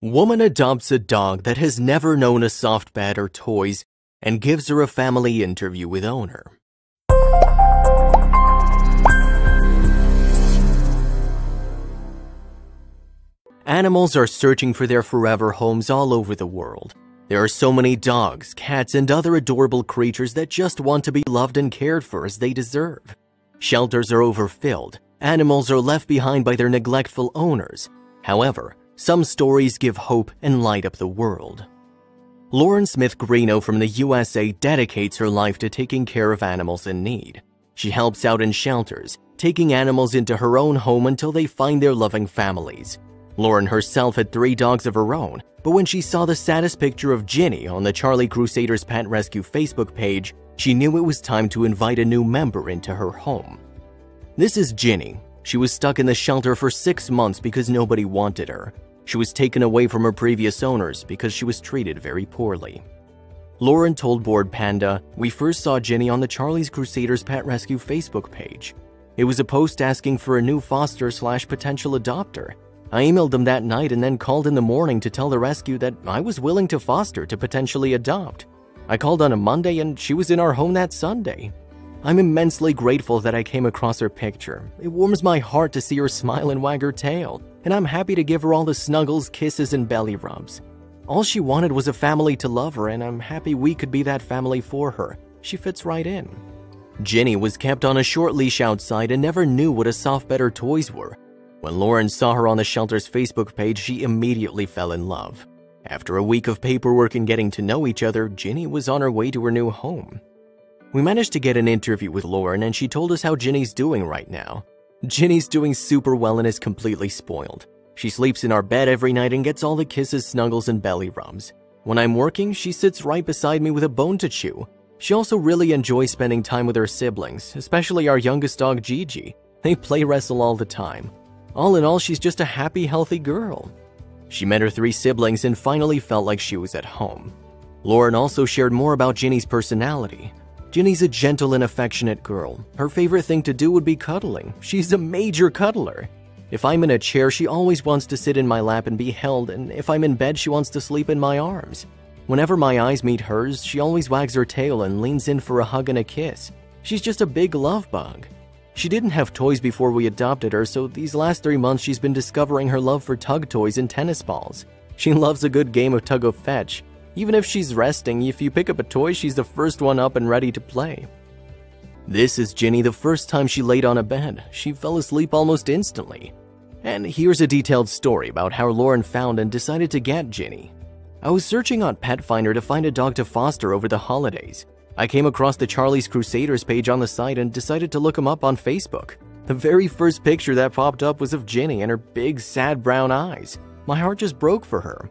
Woman adopts a dog that has never known a soft bed or toys and gives her a family interview with owner. Animals are searching for their forever homes all over the world. There are so many dogs, cats, and other adorable creatures that just want to be loved and cared for as they deserve. Shelters are overfilled. Animals are left behind by their neglectful owners. However, some stories give hope and light up the world. Lauren Smith Greeno from the USA dedicates her life to taking care of animals in need. She helps out in shelters, taking animals into her own home until they find their loving families. Lauren herself had 3 dogs of her own, but when she saw the saddest picture of Ginny on the Charlie Crusaders Pet Rescue Facebook page, she knew it was time to invite a new member into her home. This is Ginny. She was stuck in the shelter for 6 months because nobody wanted her. She was taken away from her previous owners because she was treated very poorly. Lauren told Bored Panda, "We first saw Ginny on the Charlie's Crusaders Pet Rescue Facebook page. It was a post asking for a new foster/potential adopter. I emailed them that night and then called in the morning to tell the rescue that I was willing to foster to potentially adopt. I called on a Monday and she was in our home that Sunday. I'm immensely grateful that I came across her picture. It warms my heart to see her smile and wag her tail, and I'm happy to give her all the snuggles, kisses, and belly rubs. All she wanted was a family to love her, and I'm happy we could be that family for her. She fits right in." Ginny was kept on a short leash outside and never knew what a soft bed or toys were. When Lauren saw her on the shelter's Facebook page, she immediately fell in love. After a week of paperwork and getting to know each other, Ginny was on her way to her new home. We managed to get an interview with Lauren, and she told us how Ginny's doing right now. Ginny's doing super well and is completely spoiled. She sleeps in our bed every night and gets all the kisses, snuggles, and belly rubs. When I'm working, she sits right beside me with a bone to chew. She also really enjoys spending time with her siblings, especially our youngest dog, Gigi. They play wrestle all the time. All in all, she's just a happy, healthy girl. She met her 3 siblings and finally felt like she was at home. Lauren also shared more about Ginny's personality. Ginny's a gentle and affectionate girl. Her favorite thing to do would be cuddling. She's a major cuddler. If I'm in a chair, she always wants to sit in my lap and be held, and if I'm in bed, she wants to sleep in my arms. Whenever my eyes meet hers, she always wags her tail and leans in for a hug and a kiss. She's just a big love bug. She didn't have toys before we adopted her, so these last 3 months she's been discovering her love for tug toys and tennis balls. She loves a good game of tug of fetch. Even if she's resting, if you pick up a toy, she's the first one up and ready to play. This is Ginny the first time she laid on a bed. She fell asleep almost instantly. And here's a detailed story about how Lauren found and decided to get Ginny. I was searching on Pet Finder to find a dog to foster over the holidays. I came across the Charlie's Crusaders page on the site and decided to look him up on Facebook. The very first picture that popped up was of Ginny and her big, sad brown eyes. My heart just broke for her.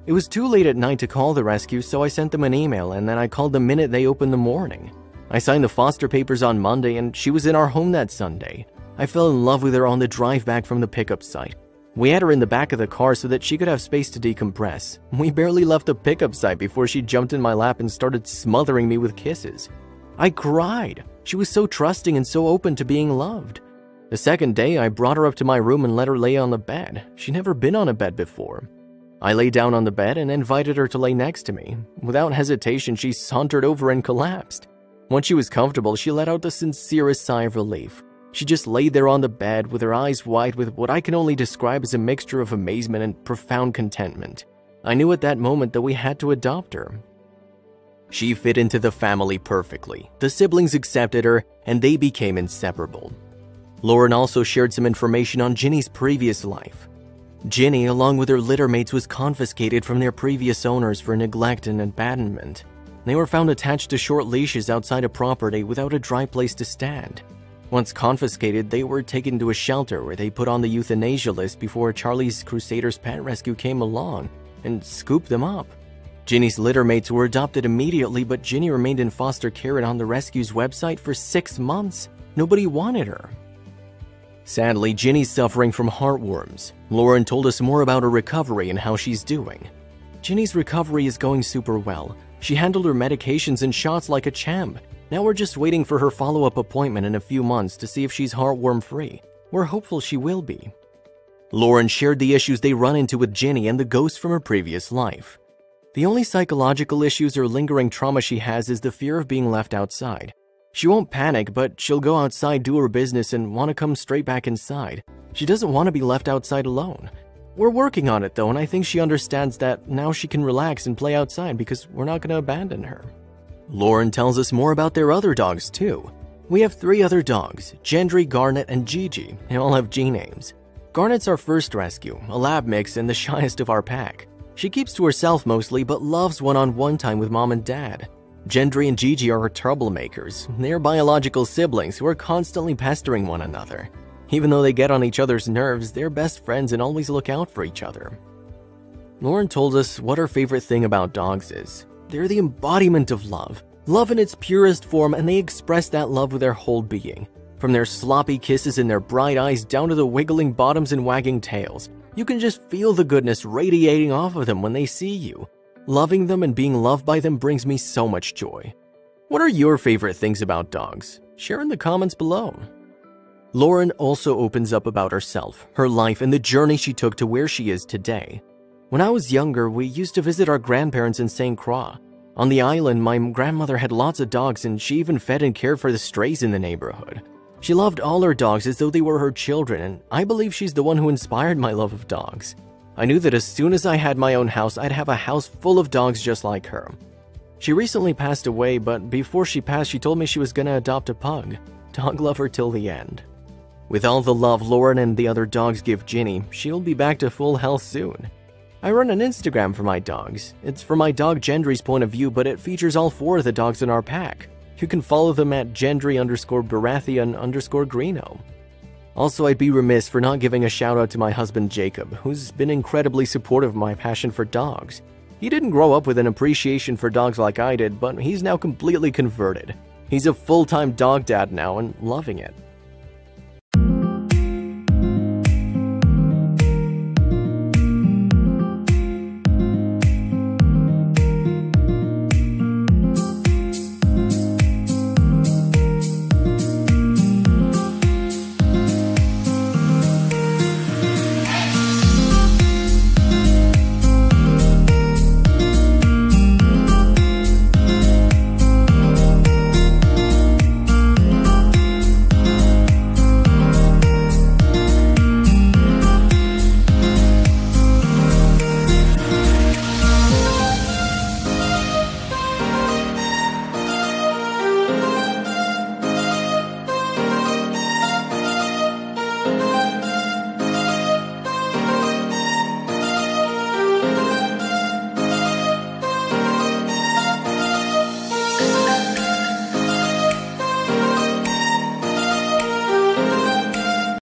It was too late at night to call the rescue, so I sent them an email and then I called the minute they opened the morning. I signed the foster papers on Monday and she was in our home that Sunday. I fell in love with her on the drive back from the pickup site. We had her in the back of the car so that she could have space to decompress. We barely left the pickup site before she jumped in my lap and started smothering me with kisses. I cried. She was so trusting and so open to being loved. The second day, I brought her up to my room and let her lay on the bed. She'd never been on a bed before. I lay down on the bed and invited her to lay next to me. Without hesitation, she sauntered over and collapsed. Once she was comfortable, she let out the sincerest sigh of relief. She just laid there on the bed with her eyes wide with what I can only describe as a mixture of amazement and profound contentment. I knew at that moment that we had to adopt her. She fit into the family perfectly. The siblings accepted her, and they became inseparable. Lauren also shared some information on Ginny's previous life. Ginny, along with her litter mates, was confiscated from their previous owners for neglect and abandonment. They were found attached to short leashes outside a property without a dry place to stand. Once confiscated, they were taken to a shelter where they put on the euthanasia list before Charlie's Crusaders Pet Rescue came along and scooped them up. Ginny's litter mates were adopted immediately, but Ginny remained in foster care and on the rescue's website for 6 months. Nobody wanted her. Sadly, Ginny's suffering from heartworms. Lauren told us more about her recovery and how she's doing. Ginny's recovery is going super well. She handled her medications and shots like a champ. Now we're just waiting for her follow-up appointment in a few months to see if she's heartworm-free. We're hopeful she will be. Lauren shared the issues they run into with Ginny and the ghost from her previous life. The only psychological issues or lingering trauma she has is the fear of being left outside. She won't panic, but she'll go outside, do her business, and want to come straight back inside. She doesn't want to be left outside alone. We're working on it though, and I think she understands that now she can relax and play outside because we're not going to abandon her. Lauren tells us more about their other dogs too. We have 3 other dogs, Gendry, Garnet, and Gigi. They all have G names. Garnet's our first rescue, a lab mix and the shyest of our pack. She keeps to herself mostly, but loves one-on-one time with mom and dad. Gendry and Gigi are her troublemakers. They are biological siblings who are constantly pestering one another. Even though they get on each other's nerves, they're best friends and always look out for each other. Lauren told us what her favorite thing about dogs is. They're the embodiment of love. Love in its purest form, and they express that love with their whole being. From their sloppy kisses and their bright eyes down to the wiggling bottoms and wagging tails. You can just feel the goodness radiating off of them when they see you. Loving them and being loved by them brings me so much joy. What are your favorite things about dogs? Share in the comments below. Lauren also opens up about herself, her life, and the journey she took to where she is today. When I was younger, we used to visit our grandparents in St. Croix. On the island, my grandmother had lots of dogs, and she even fed and cared for the strays in the neighborhood. She loved all her dogs as though they were her children, and I believe she's the one who inspired my love of dogs. I knew that as soon as I had my own house, I'd have a house full of dogs just like her. She recently passed away, but before she passed, she told me she was going to adopt a pug. Dog lover till the end. With all the love Lauren and the other dogs give Ginny, she'll be back to full health soon. I run an Instagram for my dogs. It's from my dog Gendry's point of view, but it features all 4 of the dogs in our pack. You can follow them at Gendry_Baratheon_Greeno. Also, I'd be remiss for not giving a shout out to my husband Jacob, who's been incredibly supportive of my passion for dogs. He didn't grow up with an appreciation for dogs like I did, but he's now completely converted. He's a full-time dog dad now and loving it.